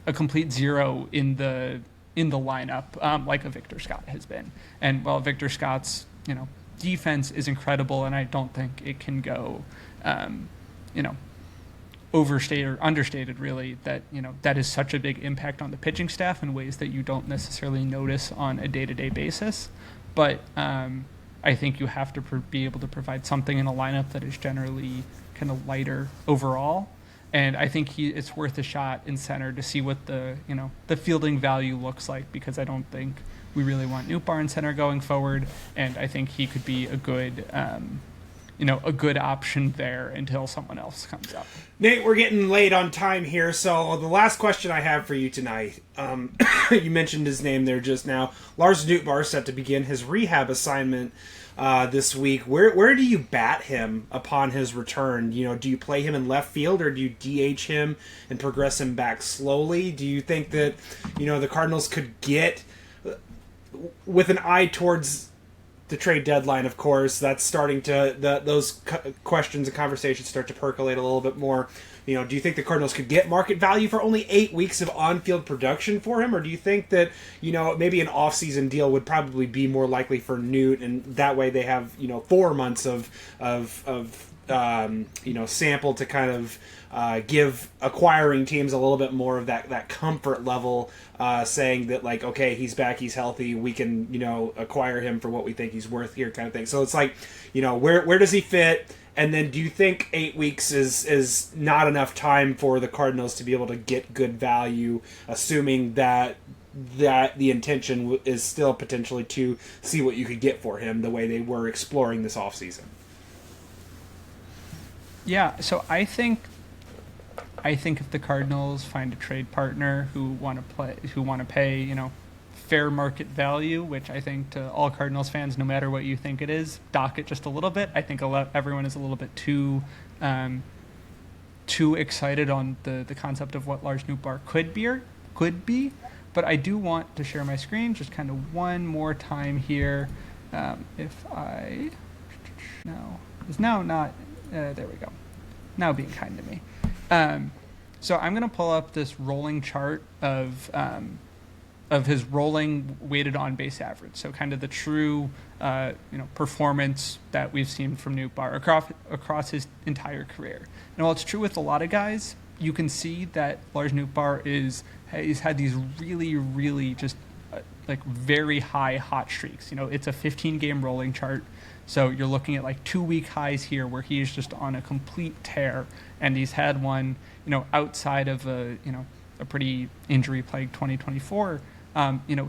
a complete zero in the lineup, like a Victor Scott has been. And while Victor Scott's defense is incredible, and I don't think it can go you know overstated or understated really, that that is such a big impact on the pitching staff in ways that you don't necessarily notice on a day-to-day basis. But I think you have to be able to provide something in a lineup that is generally kind of lighter overall. And I think it's worth a shot in center to see what the fielding value looks like, because I don't think we really want Nootbaar in center going forward, and I think he could be a good a good option there until someone else comes up. Nate, we're getting late on time here, so the last question I have for you tonight, you mentioned his name there just now. Lars Nootbaar set to begin his rehab assignment this week. Where do you bat him upon his return? Do you play him in left field, or do you DH him and progress him back slowly? Do you think that the Cardinals could get, with an eye towards the trade deadline, of course, that's starting to those questions and conversations start to percolate a little bit more. Do you think the Cardinals could get market value for only 8 weeks of on-field production for him, or do you think that maybe an off-season deal would probably be more likely for Newt, and that way they have 4 months of sample to kind of give acquiring teams a little bit more of that comfort level, saying that, like, okay, he's back, he's healthy, we can acquire him for what we think he's worth here, kind of thing. So it's like, where does he fit? And then do you think 8 weeks is not enough time for the Cardinals to be able to get good value, assuming that the intention is still potentially to see what you could get for him the way they were exploring this offseason? Yeah, so I think if the Cardinals find a trade partner who want to pay, fair market value, which I think to all Cardinals fans, no matter what you think it is, dock it just a little bit. I think everyone is a little bit too excited on the concept of what Lars Nootbaar could be. But I do want to share my screen just kind of one more time here. If I is now not there we go. Now being kind to me. So I'm going to pull up this rolling chart of his rolling weighted on base average. So kind of the true performance that we've seen from Nootbaar across his entire career. And while it's true with a lot of guys, you can see that Lars Nootbaar he's had these really, really just like very high hot streaks. It's a 15-game rolling chart. So you're looking at like 2-week highs here where he's just on a complete tear, and he's had one, outside of a pretty injury-plagued 2024.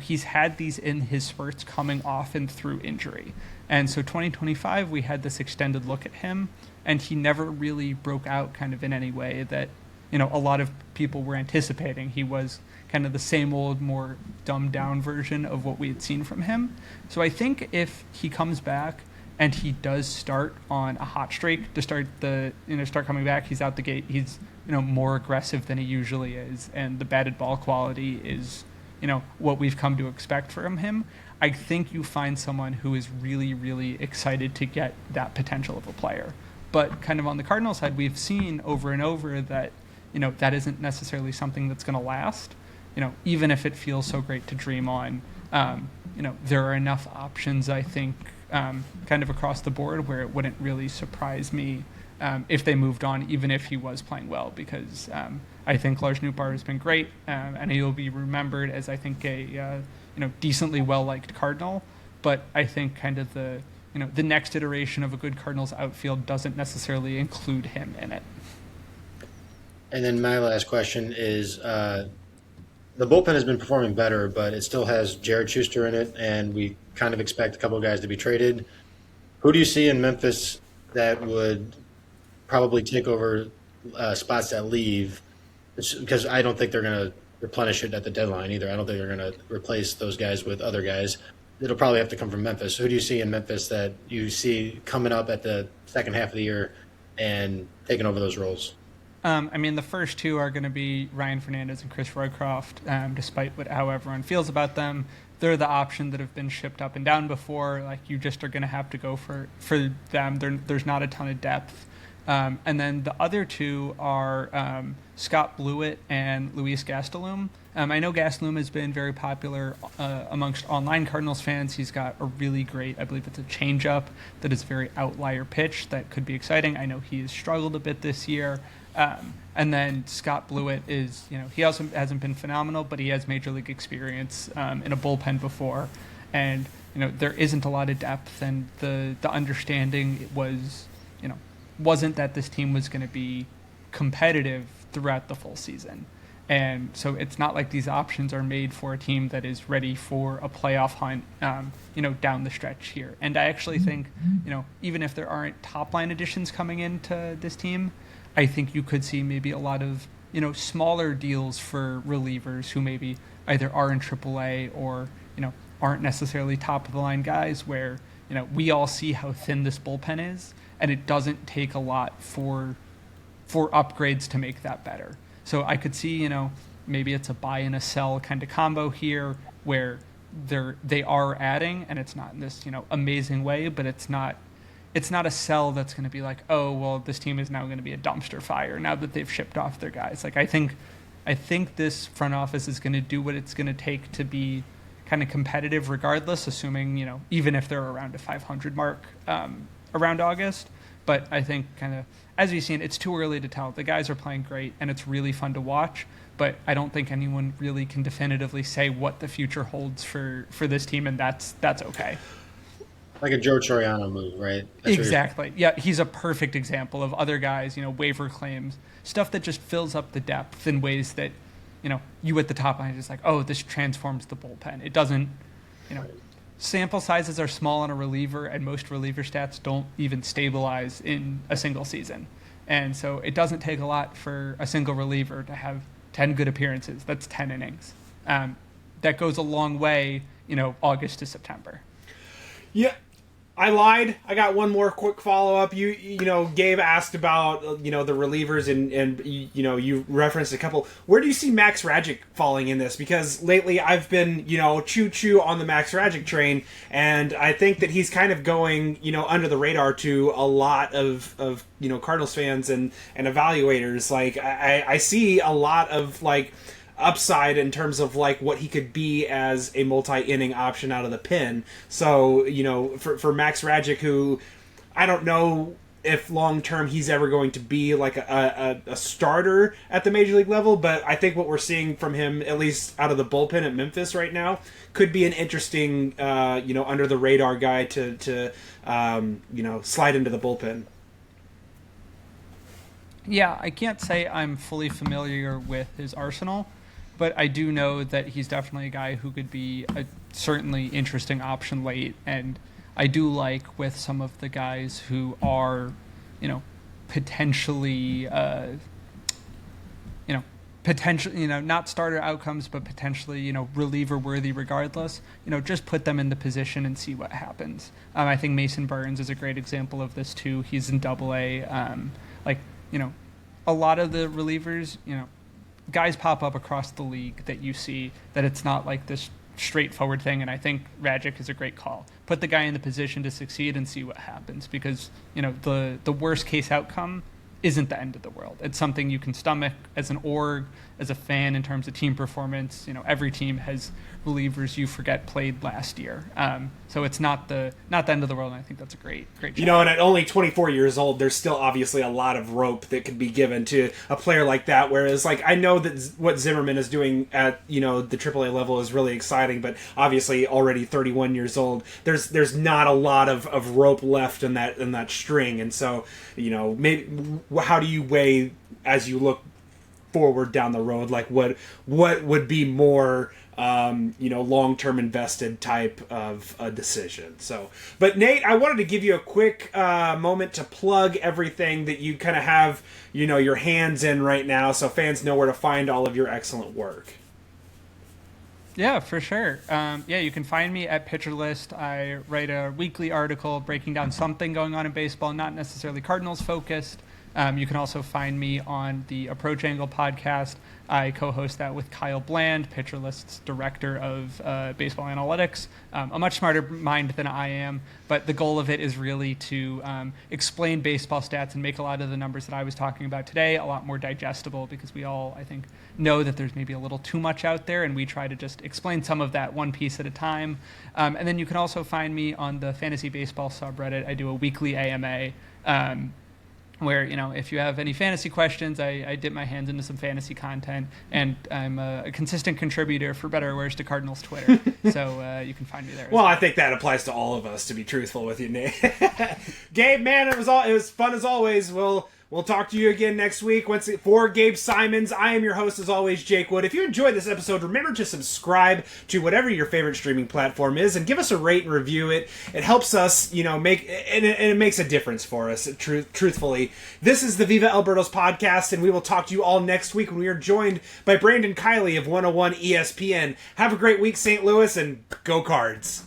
He's had these in his spurts coming off and through injury. And so 2025, we had this extended look at him, and he never really broke out kind of in any way that, a lot of people were anticipating. He was kind of the same old, more dumbed-down version of what we had seen from him. So I think if he comes back and he does start on a hot streak to start coming back, he's out the gate, he's more aggressive than he usually is, and the batted ball quality is what we've come to expect from him. I think you find someone who is really, really excited to get that potential of a player. But kind of on the Cardinals side, we've seen over and over that that isn't necessarily something that's going to last. Even if it feels so great to dream on, there are enough options, I think, kind of across the board where it wouldn't really surprise me if they moved on, even if he was playing well, because I think Lars Nootbaar has been great, and he'll be remembered as, I think, a decently well-liked Cardinal. But I think kind of the next iteration of a good Cardinals outfield doesn't necessarily include him in it. And then my last question is, the bullpen has been performing better, but it still has Jared Schuster in it, and we kind of expect a couple of guys to be traded. Who do you see in Memphis that would probably take over spots that leave? Because I don't think they're going to replenish it at the deadline either. I don't think they're going to replace those guys with other guys. It'll probably have to come from Memphis. Who do you see in Memphis that you see coming up at the second half of the year and taking over those roles? The first two are going to be Ryan Fernandez and Chris Roycroft, despite how everyone feels about them. They're the option that have been shipped up and down before. Like, you just are going to have to go for them. There's not a ton of depth. And then the other two are Scott Blewett and Luis Gastelum. I know Gastelum has been very popular amongst online Cardinals fans. He's got a really great, I believe it's a changeup that is a very outlier pitch that could be exciting. I know he has struggled a bit this year. And then Scott Blewett is, he also hasn't been phenomenal, but he has major league experience in a bullpen before. And, there isn't a lot of depth, and the understanding wasn't that this team was going to be competitive throughout the full season. And so it's not like these options are made for a team that is ready for a playoff hunt, down the stretch here. And I actually think, even if there aren't top line additions coming into this team, I think you could see maybe a lot of, smaller deals for relievers who maybe either are in AAA or, aren't necessarily top of the line guys where, we all see how thin this bullpen is, and it doesn't take a lot for upgrades to make that better. So I could see, maybe it's a buy and a sell kind of combo here where they are adding, and it's not in this, amazing way, but it's not a sell that's going to be like, oh, well, this team is now going to be a dumpster fire now that they've shipped off their guys. Like, I think this front office is going to do what it's going to take to be kind of competitive regardless, assuming, even if they're around a 500 mark around August. But I think kind of, as we've seen, it's too early to tell. The guys are playing great, and it's really fun to watch. But I don't think anyone really can definitively say what the future holds for this team, and that's okay. Like a Joe Choriano move, right? Exactly. Yeah, he's a perfect example of other guys, waiver claims, stuff that just fills up the depth in ways that, you at the top line are just like, oh, this transforms the bullpen. It doesn't, sample sizes are small on a reliever, and most reliever stats don't even stabilize in a single season. And so it doesn't take a lot for a single reliever to have 10 good appearances. That's 10 innings. That goes a long way, August to September. Yeah, I lied. I got one more quick follow-up. Gabe asked about, the relievers, and you referenced a couple. Where do you see Max Radjic falling in this? Because lately I've been, choo-choo on the Max Radjic train, and I think that he's kind of going, under the radar to a lot of Cardinals fans and evaluators. Like, I see a lot of, upside in terms of what he could be as a multi-inning option out of the pen. So, for Max Radjic, who I don't know if long-term he's ever going to be a starter at the major league level, but I think what we're seeing from him, at least out of the bullpen at Memphis right now, could be an interesting, under the radar guy to slide into the bullpen. Yeah, I can't say I'm fully familiar with his arsenal, but I do know that he's definitely a guy who could be a certainly interesting option late. And I do like with some of the guys who are, potentially, not starter outcomes, but potentially, reliever worthy regardless, just put them in the position and see what happens. I think Mason Burns is a great example of this too. He's in Double-A. A lot of the relievers, guys pop up across the league that you see that it's not like this straightforward thing, and I think Radjic is a great call. Put the guy in the position to succeed and see what happens, because the worst case outcome isn't the end of the world. It's something you can stomach as an org, as a fan, in terms of team performance. Every team has relievers you forget played last year. So it's not the end of the world, and I think that's a great job. And at only 24 years old, there's still obviously a lot of rope that could be given to a player like that, whereas I know that what Zimmerman is doing at the AAA level is really exciting, but obviously already 31 years old, there's not a lot of rope left in that string. And so maybe how do you weigh as you look forward down the road, what would be more long-term invested type of a decision? So, but Nate, I wanted to give you a quick moment to plug everything that you kind of have your hands in right now, so fans know where to find all of your excellent work. Yeah, for sure. You can find me at Pitcher List. I write a weekly article breaking down something going on in baseball, not necessarily Cardinals focused. You can also find me on the Approach Angle podcast. I co-host that with Kyle Bland, Pitcher List's director of baseball analytics. A much smarter mind than I am, but the goal of it is really to explain baseball stats and make a lot of the numbers that I was talking about today a lot more digestible, because we all, I think, know that there's maybe a little too much out there, and we try to just explain some of that one piece at a time. And then you can also find me on the Fantasy Baseball subreddit. I do a weekly AMA. Where, if you have any fantasy questions, I dip my hands into some fantasy content, and I'm a consistent contributor, for better or worse, to Cardinals Twitter. So you can find me there. Well, I think that applies to all of us, to be truthful with you, Nate. Gabe, man, it was fun as always. We'll talk to you again next week. For Gabe Simons, I am your host, as always, Jake Wood. If you enjoyed this episode, remember to subscribe to whatever your favorite streaming platform is, and give us a rate and review it. It helps us, make, and it makes a difference for us, truthfully. This is the Viva Alberto's podcast, and we will talk to you all next week when we are joined by Brandon Kiley of 101 ESPN. Have a great week, St. Louis, and go Cards.